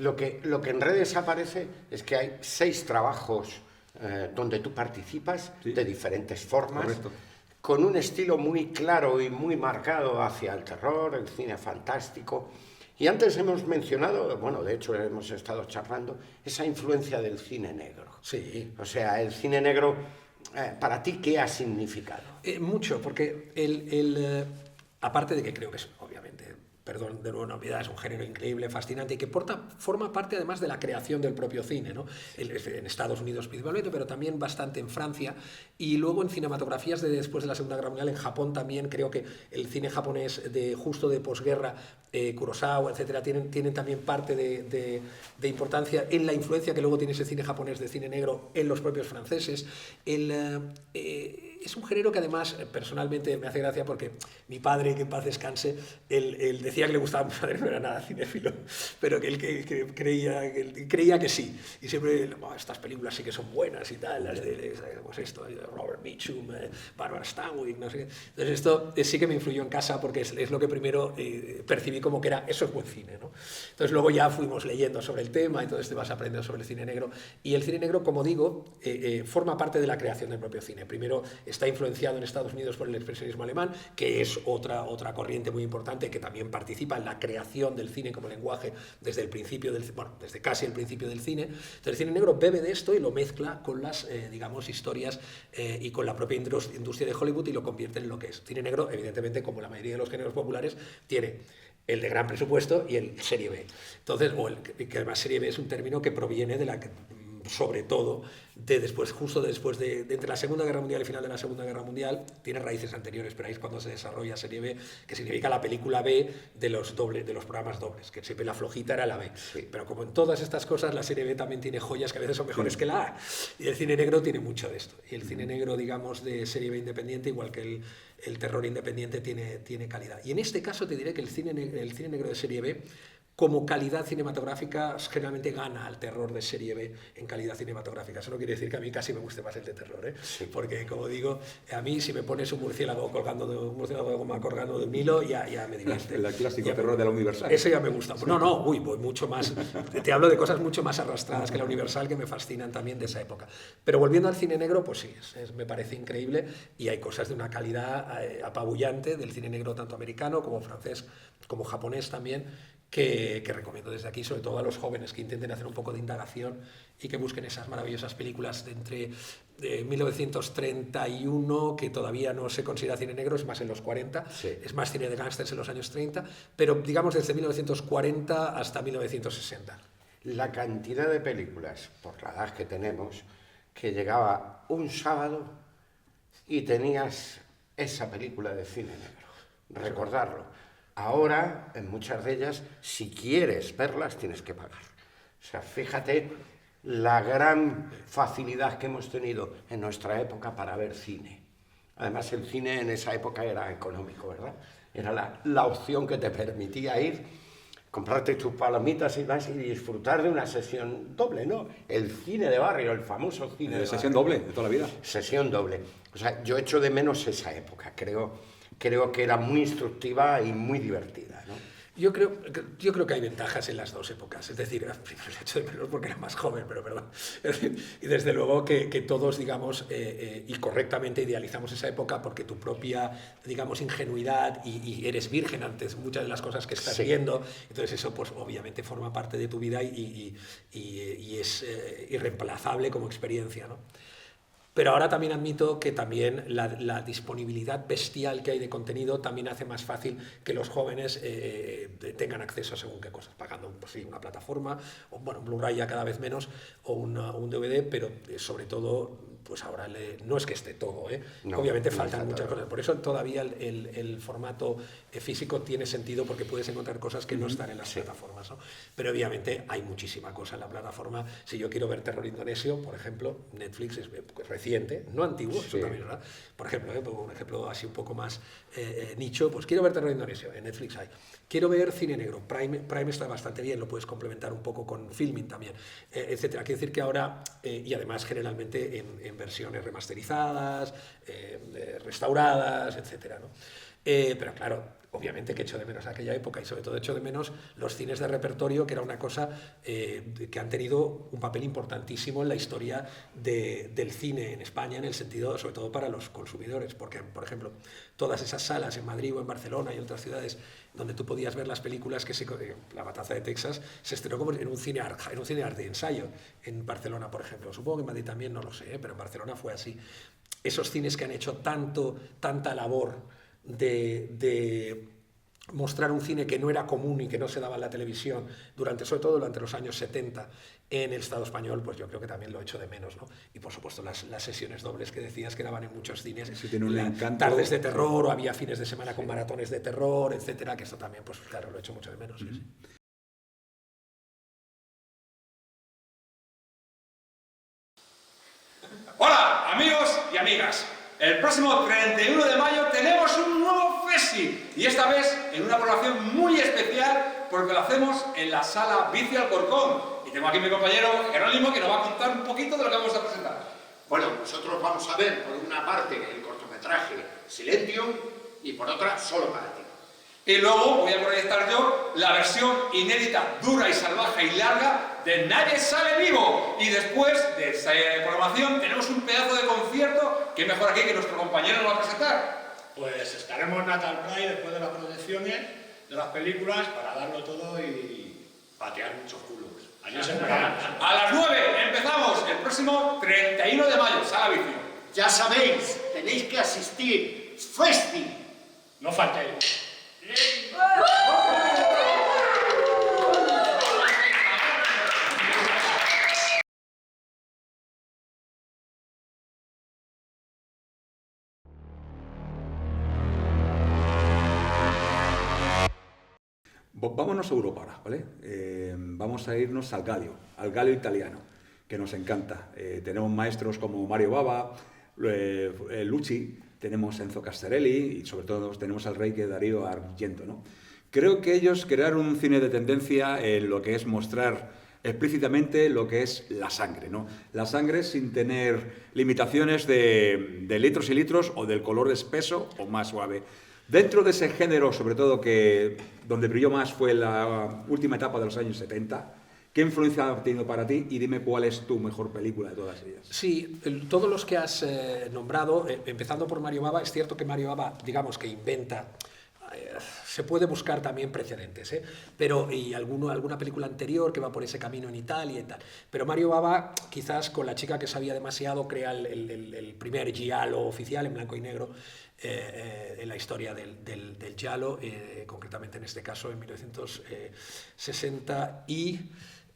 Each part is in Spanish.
Lo que en redes aparece es que hay 6 trabajos donde tú participas, sí, de diferentes formas, correcto, con un estilo muy claro y muy marcado hacia el terror, el cine fantástico. Y antes hemos mencionado, bueno, de hecho hemos estado charlando, esa influencia del cine negro. Sí. O sea, el cine negro, ¿para ti qué ha significado? Mucho, porque aparte de que creo que es, obviamente, perdón, de nuevo, una obviedad, es un género increíble, fascinante y que forma parte además de la creación del propio cine, ¿no? En Estados Unidos principalmente, pero también bastante en Francia y luego en cinematografías de después de la Segunda Guerra Mundial, en Japón también, creo que el cine japonés justo de posguerra, Kurosawa, etcétera, tienen también parte de importancia en la influencia que luego tiene ese cine japonés de cine negro en los propios franceses. Es un género que además personalmente me hace gracia porque mi padre, que en paz descanse, él decía que le gustaba, mi padre no era nada cinéfilo, pero que él creía que sí. Y siempre, estas películas sí que son buenas y tal, las de pues esto, Robert Mitchum, Barbara Stanwyck, no sé qué. Entonces esto sí que me influyó en casa porque es lo que primero percibí como que eso es buen cine, ¿no? Entonces luego ya fuimos leyendo sobre el tema y entonces te vas aprendiendo sobre el cine negro. Y el cine negro, como digo, forma parte de la creación del propio cine. Primero está influenciado en Estados Unidos por el expresionismo alemán, que es otra corriente muy importante que también participa en la creación del cine como lenguaje desde el principio desde casi el principio del cine. Entonces el cine negro bebe de esto y lo mezcla con las, digamos, historias y con la propia industria de Hollywood y lo convierte en lo que es. Cine negro, evidentemente, como la mayoría de los géneros populares, tiene el de gran presupuesto y el serie B. Entonces, que además serie B es un término que proviene de sobre todo justo después de entre la Segunda Guerra Mundial y final de la Segunda Guerra Mundial, tiene raíces anteriores, pero ahí es cuando se desarrolla serie B, que significa la película B de los programas dobles, que siempre la flojita era la B. Sí. Pero como en todas estas cosas, la serie B también tiene joyas que a veces son mejores que la A. Y el cine negro tiene mucho de esto. Y el cine negro, digamos, de serie B independiente, igual que el terror independiente, tiene calidad. Y en este caso te diré que el cine negro de serie B, como calidad cinematográfica, generalmente gana al terror de serie B en calidad cinematográfica. Eso no quiere decir que a mí casi me guste más el de terror, ¿eh? Sí. Porque, como digo, a mí si me pones un murciélago colgando de un hilo, ya me divierte. El clásico terror de la Universal. Eso ya me gusta. Sí. No, voy mucho más. Te hablo de cosas mucho más arrastradas que la Universal, que me fascinan también de esa época. Pero volviendo al cine negro, pues sí, me parece increíble y hay cosas de una calidad apabullante del cine negro, tanto americano como francés, como japonés también, que recomiendo desde aquí, sobre todo a los jóvenes que intenten hacer un poco de indagación y que busquen esas maravillosas películas de entre 1931, que todavía no se considera cine negro, es más en los 40, sí, es más cine de gángsters en los años 30, pero digamos desde 1940 hasta 1960. La cantidad de películas, por la edad que tenemos, que llegaba un sábado y tenías esa película de cine negro, recordarlo. Ahora, en muchas de ellas, si quieres verlas, tienes que pagar. O sea, fíjate la gran facilidad que hemos tenido en nuestra época para ver cine. Además, el cine en esa época era económico, ¿verdad? Era la opción que te permitía ir, comprarte tus palomitas y disfrutar de una sesión doble, ¿no? El cine de barrio, el famoso cine de sesión barrio. Doble, de toda la vida. Sesión doble. O sea, yo echo de menos esa época, creo que era muy instructiva y muy divertida, ¿no? Yo creo que hay ventajas en las dos épocas, es decir, primero el hecho de menos porque era más joven, pero perdón. Y desde luego que todos, digamos, y correctamente idealizamos esa época porque tu propia, digamos, ingenuidad y eres virgen ante muchas de las cosas que estás viendo, entonces eso pues obviamente forma parte de tu vida y es irreemplazable como experiencia, ¿no? Pero ahora también admito que también la disponibilidad bestial que hay de contenido también hace más fácil que los jóvenes tengan acceso a según qué cosas, pagando pues sí, una plataforma, o bueno, Blu-ray ya cada vez menos, o un DVD, pero sobre todo, pues ahora no es que esté todo, no, obviamente faltan muchas cosas. Por eso todavía el formato físico tiene sentido porque puedes encontrar cosas que no están en las plataformas, ¿no? Pero obviamente hay muchísima cosa en la plataforma. Si yo quiero ver terror indonesio, por ejemplo, Netflix es reciente, no antiguo, eso también, ¿verdad? Por ejemplo, un ejemplo así un poco más nicho, pues quiero ver terror indonesio, en Netflix hay. Quiero ver cine negro, Prime está bastante bien, lo puedes complementar un poco con Filmin también, etcétera. Quiere decir que ahora, y además generalmente en versiones remasterizadas, restauradas, etcétera, ¿no? Pero claro, obviamente que echo de menos aquella época y sobre todo echo de menos los cines de repertorio, que era una cosa que han tenido un papel importantísimo en la historia del cine en España, en el sentido, sobre todo para los consumidores, porque, por ejemplo, todas esas salas en Madrid o en Barcelona y otras ciudades donde tú podías ver las películas La Matanza de Texas se estrenó como en un cine arte y ensayo en Barcelona, por ejemplo. Supongo que en Madrid también, no lo sé, pero en Barcelona fue así. Esos cines que han hecho tanta labor de mostrar un cine que no era común y que no se daba en la televisión, sobre todo durante los años 70 en el Estado español, pues yo creo que también lo echo de menos, ¿no? Y por supuesto las sesiones dobles que decías que daban en muchos cines, eso tiene un encanto, tardes de terror, o había fines de semana con maratones de terror, etcétera, que esto también, pues claro, lo echo mucho de menos. Sí. Hola, amigos y amigas. El próximo 31 de mayo tenemos un nuevo Festi y esta vez en una programación muy especial porque lo hacemos en la Sala Bici Alcorcón. Y tengo aquí a mi compañero Jerónimo que nos va a contar un poquito de lo que vamos a presentar. Bueno, nosotros vamos a ver por una parte el cortometraje Silentium y por otra Solo para ti. Y luego voy a proyectar yo la versión inédita, dura y salvaje y larga de Nadie sale vivo. Y después de esa programación tenemos un pedazo de concierto que mejor aquí que nuestro compañero nos va a presentar. Pues estaremos en Natal Pride después de las proyecciones de las películas para darlo todo y patear muchos culos. Allí os esperamos. A las 9 empezamos el próximo 31 de mayo, Sala Bici. Ya sabéis, tenéis que asistir. Festi. No faltéis. Vámonos a Europa ahora, ¿vale? Vamos a irnos al Gallo italiano, que nos encanta. Tenemos maestros como Mario Bava, Lucci, tenemos Enzo Castellari y sobre todo tenemos al rey que es Dario Argento, ¿no? Creo que ellos crearon un cine de tendencia en lo que es mostrar explícitamente lo que es la sangre, ¿no? La sangre sin tener limitaciones de litros y litros o del color espeso o más suave. Dentro de ese género, sobre todo que donde brilló más fue la última etapa de los años 70, ¿qué influencia ha tenido para ti? Y dime cuál es tu mejor película de todas ellas. Sí, todos los que has nombrado, empezando por Mario Bava, es cierto que Mario Bava, digamos que inventa, se puede buscar también precedentes, pero y alguna película anterior que va por ese camino en Italia y tal. Pero Mario Bava, quizás con La chica que sabía demasiado, crea el primer giallo oficial en blanco y negro, en la historia del giallo, concretamente en este caso en 1960 y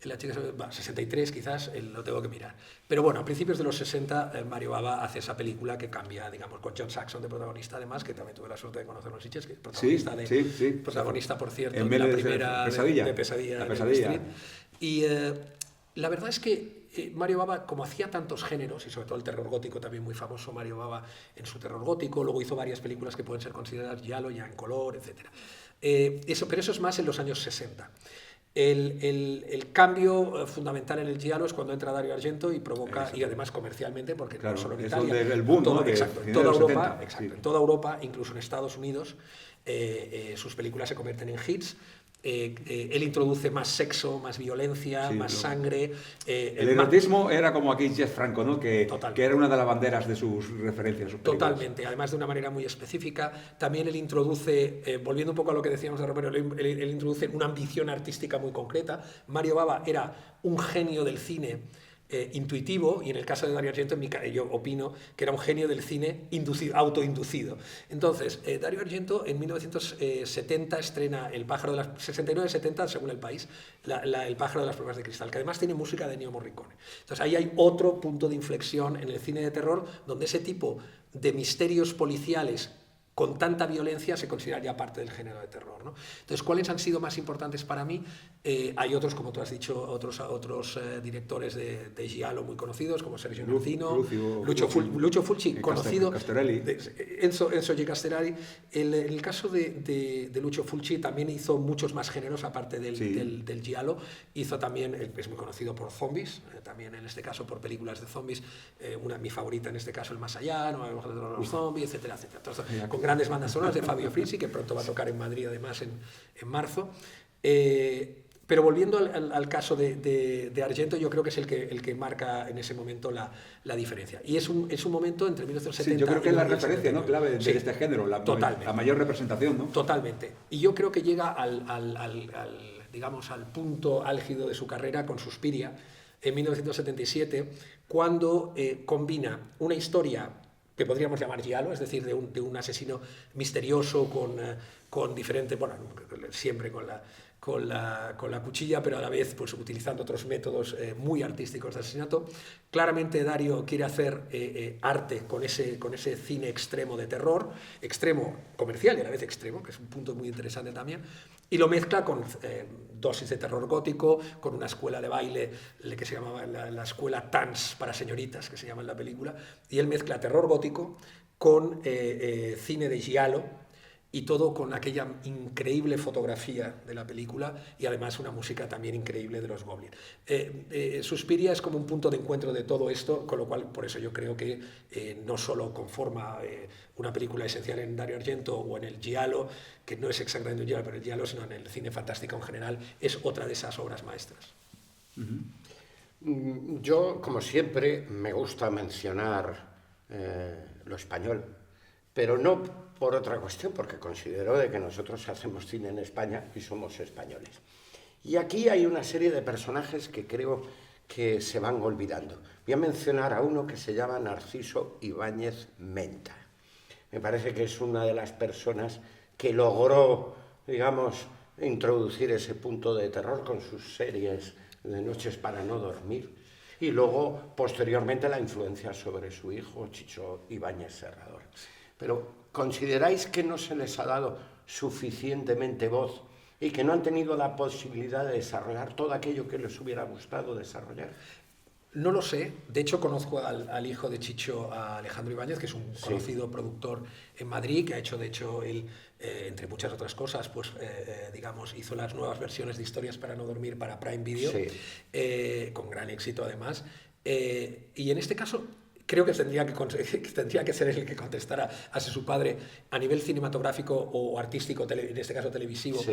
la chica 63 quizás, lo tengo que mirar. Pero bueno, a principios de los 60 Mario Bava hace esa película que cambia, digamos, con John Saxon de protagonista, además, que también tuve la suerte de conocerlo en Sitges, que es protagonista, protagonista por cierto, de la primera de Pesadilla. Street. Y la verdad es que Mario Bava, como hacía tantos géneros, y sobre todo el terror gótico también muy famoso, Mario Bava en su terror gótico, luego hizo varias películas que pueden ser consideradas giallo, ya en color, etc. Pero eso es más en los años 60. El cambio fundamental en el giallo es cuando entra Dario Argento y provoca, y además comercialmente, porque claro, no solo en es Italia, el boom, ¿no? en toda Europa, incluso en Estados Unidos, sus películas se convierten en hits. Él introduce más sexo, más violencia, más sangre. El erotismo era como aquí Jeff Franco, ¿no? Que era una de las banderas de sus referencias. Sus Totalmente, además de una manera muy específica. También él introduce, volviendo un poco a lo que decíamos de Romero, él introduce una ambición artística muy concreta. Mario Bava era un genio del cine intuitivo, y en el caso de Dario Argento yo opino que era un genio del cine autoinducido. Entonces, Dario Argento en 1970 estrena El pájaro de las 69-70 según el país, El pájaro de las plumas de cristal, que además tiene música de Ennio Morricone. Entonces ahí hay otro punto de inflexión en el cine de terror, donde ese tipo de misterios policiales con tanta violencia se considera ya parte del género de terror, ¿no? Entonces, ¿cuáles han sido más importantes para mí? Hay otros, como tú has dicho, otros directores de giallo muy conocidos, como Sergio Martino, Lucio Fulci, conocido, Enzo G. Castellari. En el caso de Lucio Fulci también hizo muchos más géneros, aparte del giallo. Hizo también, es muy conocido por zombies, también en este caso por películas de zombies, mi favorita en este caso, El Más Allá, No los zombies, etcétera, etcétera. Entonces, grandes bandas sonoras de Fabio Frizzi, que pronto va a tocar en Madrid además en marzo. Pero volviendo al caso de Argento, yo creo que es el que marca en ese momento la diferencia. Y es un momento entre 1970 sí, yo creo que y es la referencia, ¿no?, clave de sí, este género, la mayor representación, ¿no? Totalmente. Y yo creo que llega digamos, al punto álgido de su carrera con Suspiria en 1977, cuando combina una historia que podríamos llamar giallo, es decir, de un asesino misterioso con diferente, bueno, siempre con la cuchilla, pero a la vez pues, utilizando otros métodos muy artísticos de asesinato. Claramente Dario quiere hacer arte con ese cine extremo de terror, extremo comercial y a la vez extremo, que es un punto muy interesante también, y lo mezcla con dosis de terror gótico, con una escuela de baile que se llamaba la escuela Tanz para señoritas, que se llama en la película, y él mezcla terror gótico con cine de giallo, y todo con aquella increíble fotografía de la película y además una música también increíble de los Goblin. Suspiria es como un punto de encuentro de todo esto, con lo cual por eso yo creo que no solo conforma una película esencial en Dario Argento o en el giallo, que no es exactamente un giallo, pero el giallo, sino en el cine fantástico en general, es otra de esas obras maestras. Yo, como siempre, me gusta mencionar lo español, pero no por otra cuestión, porque considero de que nosotros hacemos cine en España y somos españoles. Y aquí hay una serie de personajes que creo que se van olvidando. Voy a mencionar a uno que se llama Narciso Ibáñez Menta. Me parece que es una de las personas que logró, digamos, introducir ese punto de terror con sus series de Noches para no dormir. Y luego, posteriormente, la influencia sobre su hijo, Chicho Ibáñez Serrador. Pero ¿consideráis que no se les ha dado suficientemente voz y que no han tenido la posibilidad de desarrollar todo aquello que les hubiera gustado desarrollar? No lo sé. De hecho, conozco al hijo de Chicho, a Alejandro Ibáñez, que es un conocido productor en Madrid, que ha hecho, de hecho, él, entre muchas otras cosas, pues, digamos, hizo las nuevas versiones de Historias para no dormir para Prime Video, con gran éxito, además. Y en este caso, creo que tendría que ser él el que contestara a si su padre, a nivel cinematográfico o artístico, en este caso televisivo,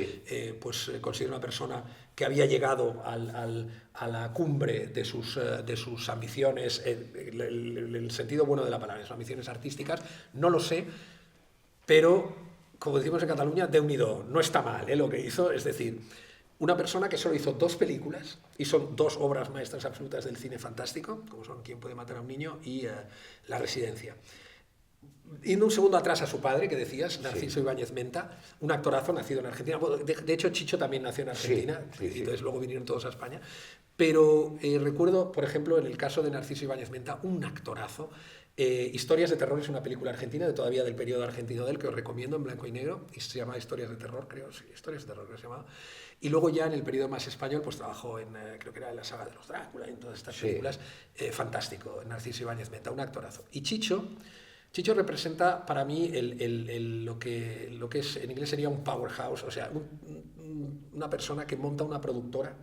pues considera una persona que había llegado a la cumbre de sus ambiciones, el sentido bueno de la palabra, sus ambiciones artísticas. No lo sé, pero, como decimos en Cataluña, Déu-n'hi-do, no está mal lo que hizo, es decir, una persona que solo hizo 2 películas, y son 2 obras maestras absolutas del cine fantástico, como son ¿Quién puede matar a un niño? Y La residencia. Yendo un segundo atrás a su padre, que decías, Narciso Ibáñez Menta, un actorazo nacido en Argentina. De hecho, Chicho también nació en Argentina, y entonces luego vinieron todos a España. Pero recuerdo, por ejemplo, en el caso de Narciso Ibáñez Menta, un actorazo. Historias de terror es una película argentina, todavía del periodo argentino de él, que os recomiendo, en blanco y negro, y se llama Historias de terror, creo, sí, Historias de terror, creo que se llamaba. Y luego ya en el periodo más español, pues trabajó en, creo que era en la saga de los Drácula, en todas estas películas. Fantástico, Narciso Ibáñez Menta, un actorazo. Y Chicho representa para mí lo que es, en inglés sería un powerhouse, o sea, una persona que monta una productora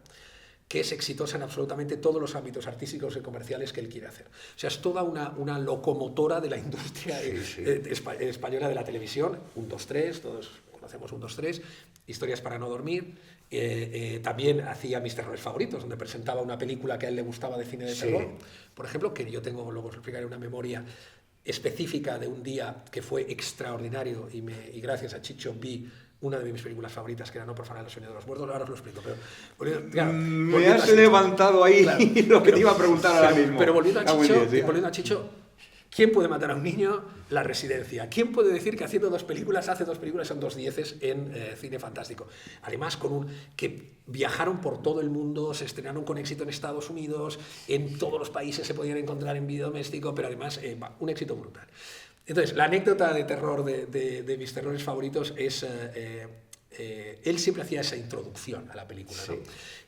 que es exitosa en absolutamente todos los ámbitos artísticos y comerciales que él quiere hacer. O sea, es toda una locomotora de la industria española de la televisión. 1, 2, 3, todos conocemos 1, 2, 3, Historias para no dormir. También hacía Mis terrores favoritos, donde presentaba una película que a él le gustaba de cine de terror. Por ejemplo, que yo tengo, luego os explicaré, una memoria específica de un día que fue extraordinario y gracias a Chicho vi una de mis películas favoritas, que era No profanar el sueño de los muertos. Ahora os lo explico, pero claro, me has levantado ahí lo que te iba a preguntar ahora mismo. Pero volviendo a Chicho, ¿quién puede matar a un niño? La residencia. ¿Quién puede decir que hace 2 películas son 2 dieces en cine fantástico? Además, que viajaron por todo el mundo, se estrenaron con éxito en Estados Unidos, en todos los países se podían encontrar en vídeo doméstico, pero además un éxito brutal. Entonces, la anécdota de terror de mis terrores favoritos es... él siempre hacía esa introducción a la película, ¿no?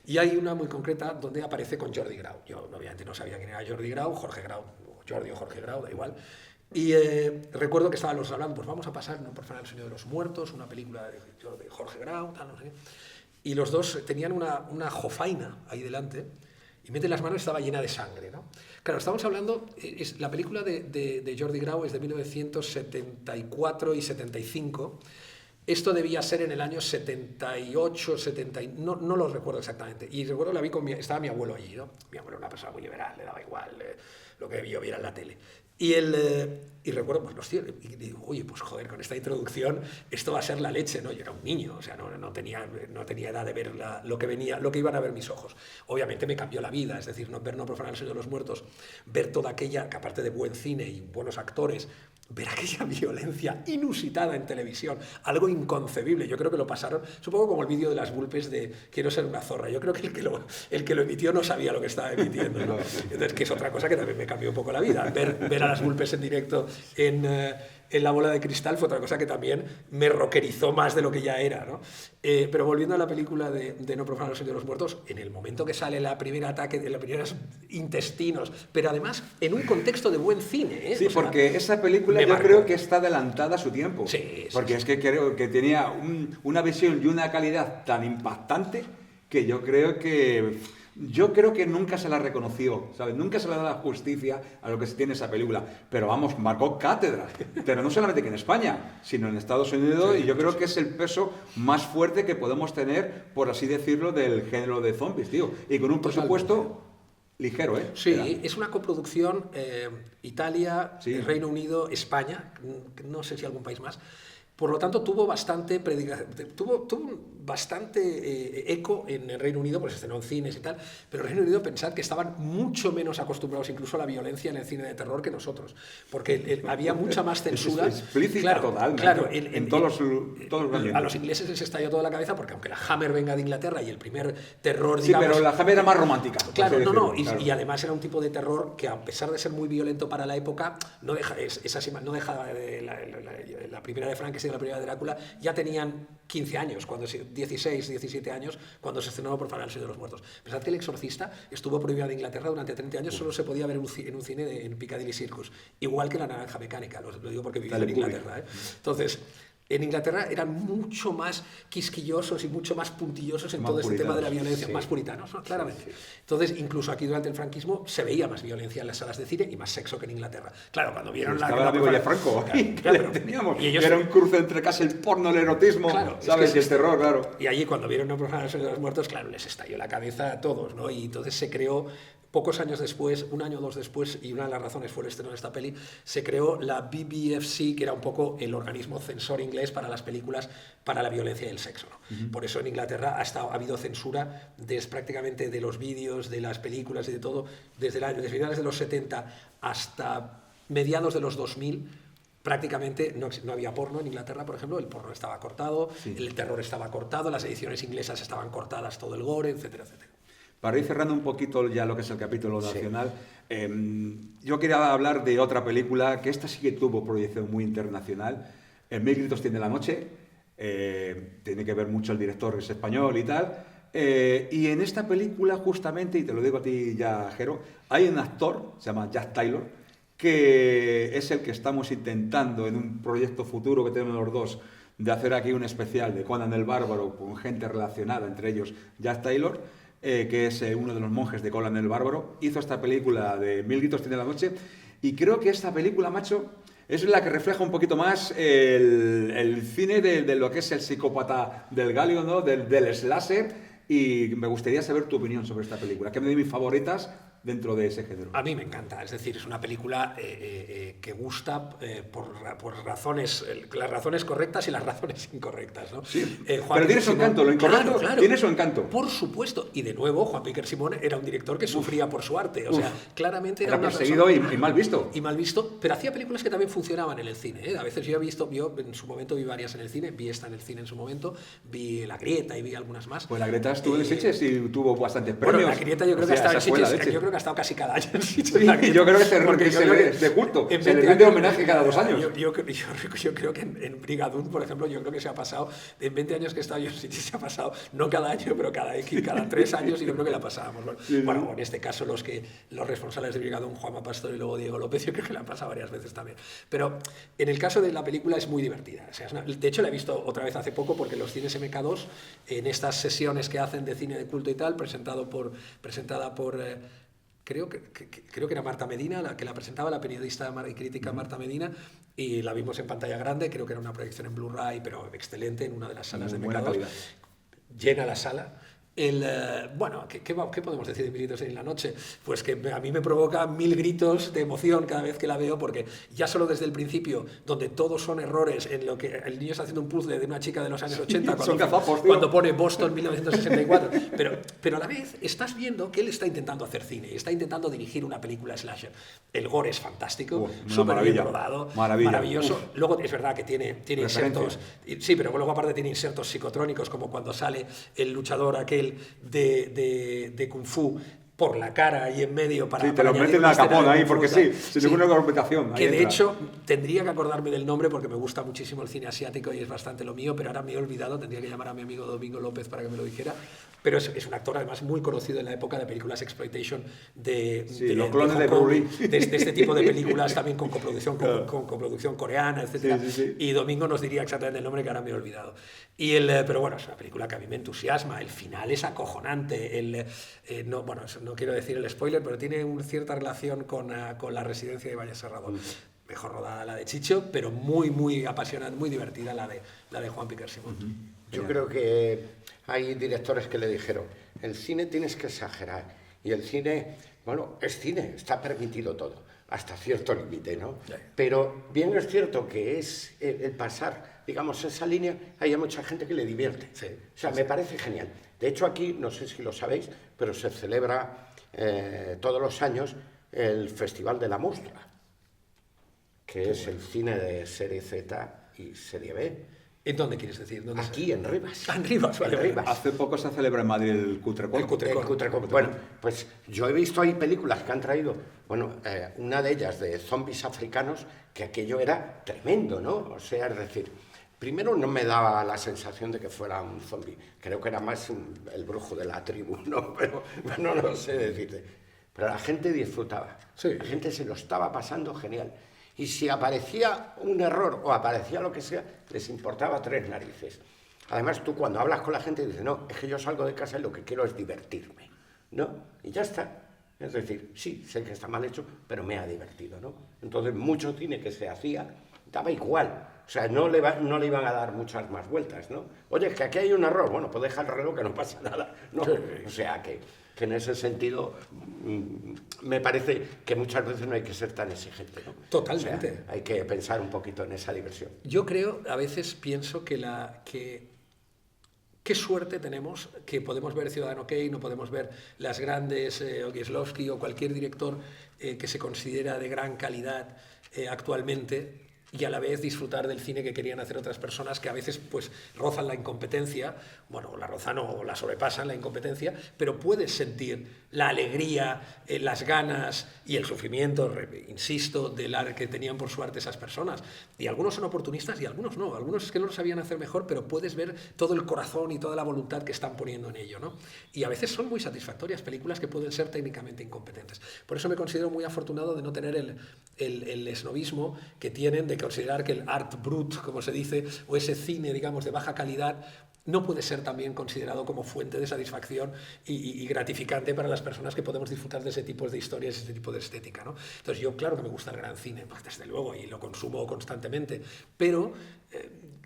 Y hay una muy concreta donde aparece con Jordi Grau. Yo obviamente no sabía quién era Jordi Grau, Jorge Grau, Jordi o Jorge Grau, da igual. Y recuerdo que estaban los hablando, pues vamos a pasar No profanar el sueño de los muertos, una película de Jorge Grau, tal, no sé qué. Y los dos tenían una jofaina ahí delante, y mete las manos, estaba llena de sangre, ¿no? Claro, estamos hablando, la película de Jordi Grau es de 1974 y 75. Esto debía ser en el año 78, 70, no lo recuerdo exactamente. Y recuerdo la vi estaba mi abuelo allí, ¿no? Mi abuelo era una persona muy liberal, le daba igual lo que yo viera en la tele. Y recuerdo, pues los tíos, y digo, oye, pues joder, con esta introducción esto va a ser la leche, ¿no? Yo era un niño, o sea, no tenía edad de ver lo que iban a ver mis ojos. Obviamente me cambió la vida, es decir, ver No profanar el sueño de los muertos, ver toda aquella, que aparte de buen cine y buenos actores, ver aquella violencia inusitada en televisión, algo inconcebible. Yo creo que lo pasaron, supongo como el vídeo de las Vulpes de Quiero ser una zorra. Yo creo que el que lo emitió no sabía lo que estaba emitiendo, ¿no? Entonces, que es otra cosa que también me cambió un poco la vida. Ver a las Vulpes en directo en La bola de cristal fue otra cosa que también me rockerizó más de lo que ya era, ¿no? Pero volviendo a la película de No profanar el sueño de los muertos, en el momento que sale la primera ataque de los primeros intestinos, pero además en un contexto de buen cine, ¿eh? Sí, porque esa película yo creo que está adelantada a su tiempo. Sí, porque es que creo que tenía una visión y una calidad tan impactante que yo creo que nunca se la reconoció, ¿sabes? Nunca se le da la justicia a lo que se tiene esa película. Pero vamos, marcó cátedra. Pero no solamente que en España, sino en Estados Unidos. Sí, y yo creo que es el peso más fuerte que podemos tener, por así decirlo, del género de zombies, tío. Y con un presupuesto ligero, ¿eh? Sí, es una coproducción Italia, Reino Unido, España, no sé si algún país más. Por lo tanto, tuvo bastante eco en el Reino Unido, pues se estrenó en cines y tal, pero en el Reino Unido pensad que estaban mucho menos acostumbrados incluso a la violencia en el cine de terror que nosotros, porque había mucha más censura. Es explícita totalmente. Claro, todos los a los ingleses les estalló toda la cabeza porque aunque la Hammer venga de Inglaterra y el primer terror, sí, digamos, pero la Hammer era más romántica. Claro, y además era un tipo de terror que, a pesar de ser muy violento para la época, no dejaba de la primera de Frankenstein, la primera de Drácula, ya tenían 15 años, 16, 17 años, cuando se estrenó por Profanar el sueño de los muertos. Pensad que El exorcista estuvo prohibida en Inglaterra durante 30 años, solo se podía ver en un cine en Piccadilly Circus, igual que La naranja mecánica, lo digo porque viví en Inglaterra, ¿eh? Entonces, en Inglaterra eran mucho más quisquillosos y mucho más puntillosos en todo este tema de la violencia, más puritanos, ¿no? Claramente. Entonces, incluso aquí durante el franquismo se veía más violencia en las salas de cine y más sexo que en Inglaterra. Claro, cuando vieron estaba el amigo Franco, claro, teníamos, y ellos, era un cruce entre casi el porno, el erotismo, claro, ¿sabes? Y el terror, claro. Y allí, cuando vieron No profanar el sueño de los muertos, claro, les estalló la cabeza a todos, ¿no? Y entonces se creó, pocos años después, un año o dos después, y una de las razones fue el estreno de esta peli, se creó la BBFC, que era un poco el organismo censor inglés para las películas para la violencia y el sexo, ¿no? Por eso en Inglaterra ha habido censura prácticamente de los vídeos, de las películas y de todo, desde finales de los 70 hasta mediados de los 2000. Prácticamente no había porno en Inglaterra, por ejemplo, el porno estaba cortado, el terror estaba cortado, las ediciones inglesas estaban cortadas, todo el gore, etcétera, etcétera. Para ir cerrando un poquito ya lo que es el capítulo nacional, yo quería hablar de otra película, que esta sí que tuvo proyección muy internacional. Mil gritos tiene la noche, tiene que ver mucho el director, es español y tal. Y en esta película, justamente, y te lo digo a ti ya, Jero, hay un actor, se llama Jack Taylor, que es el que estamos intentando en un proyecto futuro que tenemos los dos, de hacer aquí un especial de Conan el Bárbaro con gente relacionada, entre ellos Jack Taylor, que es uno de los monjes de Conan el Bárbaro. Hizo esta película de Mil gritos tiene la noche, y creo que esta película, macho, es la que refleja un poquito más el cine de lo que es el psicópata del Galio, ¿no? del slasher, y me gustaría saber tu opinión sobre esta película, que es de mis favoritas dentro de ese género. A mí me encanta, es decir, es una película que gusta por razones, las razones correctas y las razones incorrectas, ¿no? Sí, pero tiene su encanto, lo incorrecto tiene su encanto. Por supuesto, y de nuevo, Juan Piquer Simón era un director que sufría por su arte, o sea, claramente era perseguido y mal visto. Y mal visto, pero hacía películas que también funcionaban en el cine, ¿eh? A veces yo en su momento vi varias en el cine, vi esta en el cine en su momento, vi La Grieta y vi algunas más. Pues La Grieta estuvo en Sitges y tuvo bastantes premios. Bueno, La Grieta yo creo que estaba en Sitges, yo creo que ha estado casi cada año en Sí, yo creo que es de culto. Se le rinde homenaje cada 2 años. Yo creo que en Brigadoon, por ejemplo, yo creo que se ha pasado, en 20 años que he estado yo en City, se ha pasado, no cada año, pero cada 3 años, y yo creo que la pasábamos. Bueno, en este caso los responsables de Brigadoon, Juanma Pastor y luego Diego López, yo creo que la han pasado varias veces también. Pero en el caso de la película es muy divertida. O sea, de hecho, la he visto otra vez hace poco porque los cines MK2, en estas sesiones que hacen de cine de culto y tal, presentada por creo que era Marta Medina, la que la presentaba, la periodista y crítica Marta Medina, y la vimos en pantalla grande, creo que era una proyección en Blu-ray, pero excelente, en una de las salas de MK2. Llena la sala. Bueno, ¿qué podemos decir de Militos en la noche? Pues que a mí me provoca 1000 gritos de emoción cada vez que la veo, porque ya solo desde el principio, donde todos son errores, en lo que el niño está haciendo un puzzle de una chica de los años 80, cuando pone Boston 1964, pero a la vez estás viendo que él está intentando hacer cine, está intentando dirigir una película slasher. El gore es fantástico, súper bien rodado, maravilloso. Luego es verdad que tiene insertos, sí, pero luego aparte tiene insertos psicotrónicos, como cuando sale el luchador aquel de Kung Fu por la cara y en medio para... Sí, te lo meten en la capona ahí, porque sí, sin ninguna argumentación. Que de hecho, tendría que acordarme del nombre porque me gusta muchísimo el cine asiático y es bastante lo mío, pero ahora me he olvidado, tendría que llamar a mi amigo Domingo López para que me lo dijera. Pero es un actor además muy conocido en la época de películas exploitation los clones de Bruce Lee. De este tipo de películas también con coproducción, con coproducción coreana, etc. Sí. Y Domingo nos diría exactamente el nombre que ahora me he olvidado. Pero bueno, es una película que a mí me entusiasma, el final es acojonante, no quiero decir el spoiler, pero tiene una cierta relación con la residencia de Valle Serrador. Mejor rodada la de Chicho, pero muy, muy apasionante, muy divertida la de Juan Piquer Simón. Yo creo que hay directores que le dijeron, el cine tienes que exagerar, y el cine, bueno, es cine, está permitido todo, hasta cierto límite, ¿no? Sí. Pero bien es cierto que es el pasar, digamos, esa línea, hay mucha gente que le divierte. Sí. O sea, me parece genial. De hecho, aquí, no sé si lo sabéis, pero se celebra todos los años el Festival de la Mostra, que es el cine de serie Z y serie B. ¿En dónde quieres decir? Aquí, en Rivas. En Rivas, vale. Rivas. Hace poco se celebra en Madrid el Cutrecon. El Cutrecon. Bueno, pues yo he visto ahí películas que han traído, una de ellas de zombies africanos, que aquello era tremendo, ¿no? O sea, es decir, primero no me daba la sensación de que fuera un zombie, creo que era más el brujo de la tribu, ¿no? Pero no lo sé decirte. Pero la gente disfrutaba, sí. La gente se lo estaba pasando genial. Y si aparecía un error o aparecía lo que sea, les importaba 3 narices. Además, tú cuando hablas con la gente dices, no, es que yo salgo de casa y lo que quiero es divertirme, ¿no? Y ya está. Es decir, sí, sé que está mal hecho, pero me ha divertido, ¿no? Entonces, mucho cine que se hacía daba igual. O sea, no le iban a dar muchas más vueltas, ¿no? Oye, es que aquí hay un error. Bueno, pues deja el reloj que no pasa nada, ¿no? Sí. O sea, que en ese sentido me parece que muchas veces no hay que ser tan exigente, ¿no? Totalmente. O sea, hay que pensar un poquito en esa diversión. Yo creo, a veces pienso que qué suerte tenemos que podemos ver Ciudadano Kane, no podemos ver las grandes Kieslowski o cualquier director que se considera de gran calidad actualmente, y a la vez disfrutar del cine que querían hacer otras personas que a veces pues rozan la incompetencia, bueno, la rozan o la sobrepasan la incompetencia, pero puedes sentir la alegría, las ganas y el sufrimiento, insisto, del arte que tenían por su arte esas personas. Y algunos son oportunistas y algunos no, algunos es que no lo sabían hacer mejor, pero puedes ver todo el corazón y toda la voluntad que están poniendo en ello, ¿no? Y a veces son muy satisfactorias películas que pueden ser técnicamente incompetentes. Por eso me considero muy afortunado de no tener el esnovismo que tienen de considerar que el art brut, como se dice, o ese cine, digamos, de baja calidad, no puede ser también considerado como fuente de satisfacción y gratificante para las personas que podemos disfrutar de ese tipo de historias, ese tipo de estética, ¿no? Entonces yo, claro que me gusta el gran cine, pues desde luego, y lo consumo constantemente, pero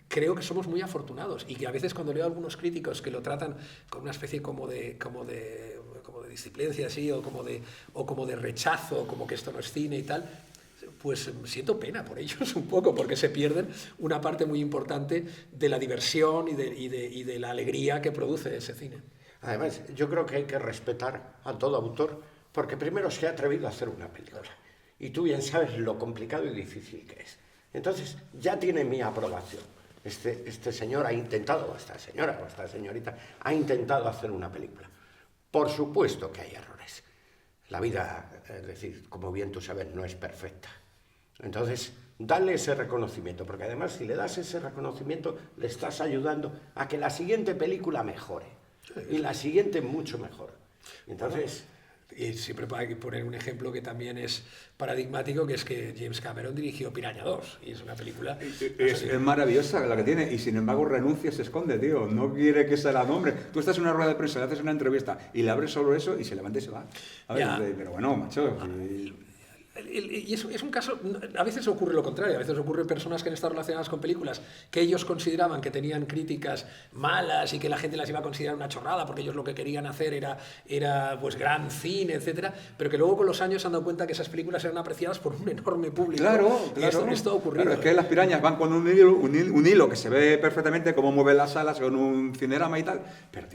creo que somos muy afortunados y que a veces cuando leo a algunos críticos que lo tratan con una especie como de disciplincia así, o como de rechazo, como que esto no es cine y tal, pues siento pena por ellos un poco, porque se pierden una parte muy importante de la diversión y de la alegría que produce ese cine. Además, yo creo que hay que respetar a todo autor, porque primero se ha atrevido a hacer una película. Y tú bien sabes lo complicado y difícil que es. Entonces, ya tiene mi aprobación. Este señor ha intentado, o esta señora, o esta señorita, ha intentado hacer una película. Por supuesto que hay errores. La vida, es decir, como bien tú sabes, no es perfecta. Entonces, dale ese reconocimiento, porque además si le das ese reconocimiento, le estás ayudando a que la siguiente película mejore. Y la siguiente mucho mejor. Entonces... Y siempre hay que poner un ejemplo que también es paradigmático, que es que James Cameron dirigió Piraña 2, y es una película... Es maravillosa la que tiene, y sin embargo renuncia, se esconde, tío. No quiere que se la nombre. Tú estás en una rueda de prensa, le haces una entrevista y le abres solo eso y se levanta y se va. A ver, pero bueno, macho... Y es un caso, a veces ocurre lo contrario, a veces ocurre personas que han estado relacionadas con películas que ellos consideraban que tenían críticas malas y que la gente las iba a considerar una chorrada porque ellos lo que querían hacer era pues gran cine, etcétera, pero que luego con los años se han dado cuenta que esas películas eran apreciadas por un enorme público. Claro. Esto ha ocurrido. Claro, es que las pirañas van con un hilo que se ve perfectamente cómo mueven las alas con un cinerama y tal, pero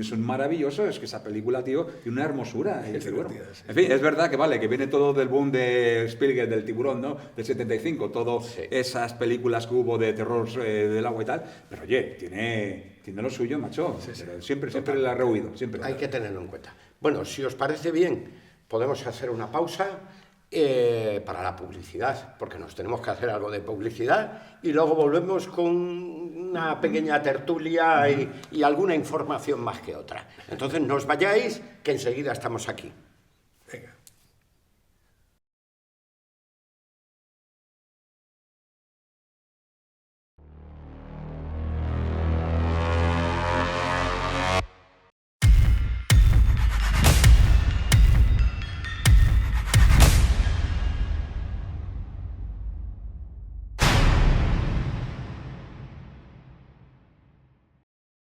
son maravillosos, es que esa película, tío, tiene una hermosura. Es bueno. divertida, sí. En fin, es verdad que vale, que viene todo del boom de Spielberg, del Tiburón, ¿no? Del 75, todas esas películas que hubo de terror del agua y tal, pero oye, tiene lo suyo, macho. Pero siempre la ha rehuido, siempre. Hay que tenerlo en cuenta. Bueno, si os parece bien, podemos hacer una pausa para la publicidad, porque nos tenemos que hacer algo de publicidad y luego volvemos con una pequeña tertulia y alguna información más que otra. Entonces no os vayáis, que enseguida estamos aquí.